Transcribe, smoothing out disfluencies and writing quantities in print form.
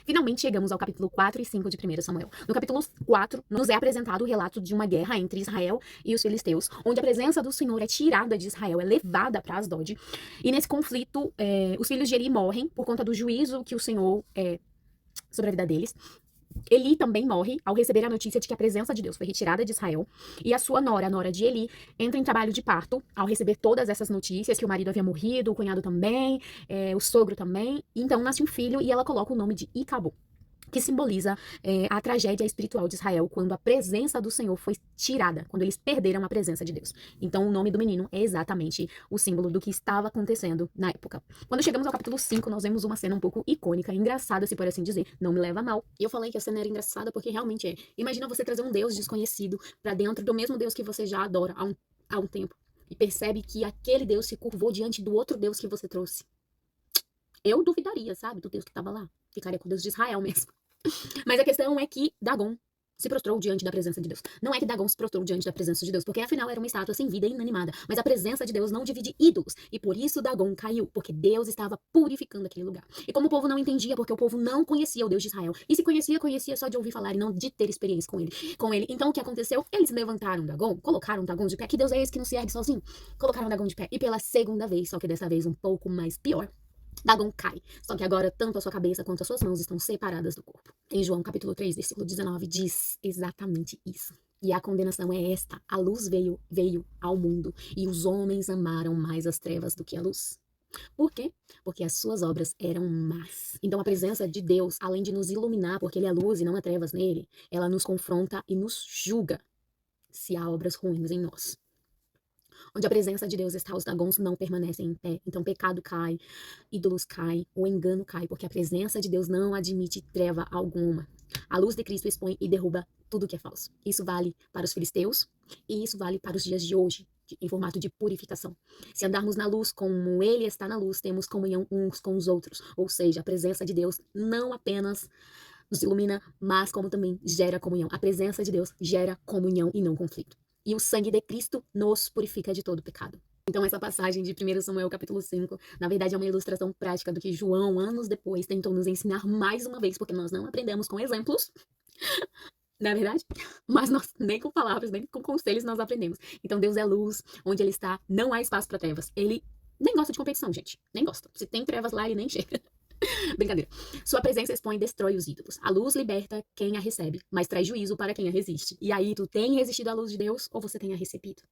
Finalmente chegamos ao capítulo 4 e 5 de 1 Samuel. No capítulo 4, nos é apresentado o relato de uma guerra entre Israel e os filisteus, onde a presença do Senhor é tirada de Israel, é levada para Asdod. E nesse conflito, os filhos de Eli morrem por conta do juízo que o Senhor sobre a vida deles. Eli também morre ao receber a notícia de que a presença de Deus foi retirada de Israel. E a sua nora, a nora de Eli, entra em trabalho de parto ao receber todas essas notícias, que o marido havia morrido, o cunhado também, o sogro também. Então nasce um filho e ela coloca o nome de Icabô, que simboliza a tragédia espiritual de Israel, quando a presença do Senhor foi tirada, quando eles perderam a presença de Deus. Então o nome do menino é exatamente o símbolo do que estava acontecendo na época. Quando chegamos ao capítulo 5, nós vemos uma cena um pouco icônica, engraçada, se por assim dizer, não me leva a mal. E eu falei que a cena era engraçada porque realmente é. Imagina você trazer um Deus desconhecido para dentro do mesmo Deus que você já adora há um tempo, e percebe que aquele Deus se curvou diante do outro Deus que você trouxe. Eu duvidaria, sabe, do Deus que estava lá. Ficaria com o Deus de Israel mesmo. Mas a questão é que Dagon se prostrou diante da presença de Deus. Não é que Dagon se prostrou diante da presença de Deus, porque afinal era uma estátua sem vida e inanimada. Mas a presença de Deus não divide ídolos. E por isso Dagon caiu, porque Deus estava purificando aquele lugar. E como o povo não entendia, porque o povo não conhecia o Deus de Israel. E se conhecia, conhecia só de ouvir falar e não de ter experiência com ele. Então o que aconteceu? Eles levantaram Dagon, colocaram Dagon de pé. Que Deus é esse que não se ergue sozinho? Colocaram Dagon de pé. E pela segunda vez, só que dessa vez um pouco mais pior, Dagon cai, só que agora tanto a sua cabeça quanto as suas mãos estão separadas do corpo. Em João capítulo 3, versículo 19, diz exatamente isso. E a condenação é esta: a luz veio ao mundo, e os homens amaram mais as trevas do que a luz. Por quê? Porque as suas obras eram más. Então a presença de Deus, além de nos iluminar, porque Ele é luz e não há trevas nele, ela nos confronta e nos julga se há obras ruins em nós. Onde a presença de Deus está, os dragões não permanecem em pé. Então pecado cai, ídolos caem, o engano cai, porque a presença de Deus não admite treva alguma. A luz de Cristo expõe e derruba tudo que é falso. Isso vale para os filisteus e isso vale para os dias de hoje, em formato de purificação. Se andarmos na luz como Ele está na luz, temos comunhão uns com os outros. Ou seja, a presença de Deus não apenas nos ilumina, mas como também gera comunhão. A presença de Deus gera comunhão e não conflito. E o sangue de Cristo nos purifica de todo pecado. Então essa passagem de 1 Samuel capítulo 5, na verdade é uma ilustração prática do que João, anos depois, tentou nos ensinar mais uma vez, porque nós não aprendemos com exemplos, não é verdade? Mas nós, nem com palavras, nem com conselhos nós aprendemos. Então Deus é luz, onde Ele está, não há espaço para trevas. Ele nem gosta de competição, gente, nem gosta. Se tem trevas lá, Ele nem chega. Brincadeira. Sua presença expõe e destrói os ídolos. A luz liberta quem a recebe, mas traz juízo para quem a resiste. E aí, tu tem resistido à luz de Deus ou você tem a recebido?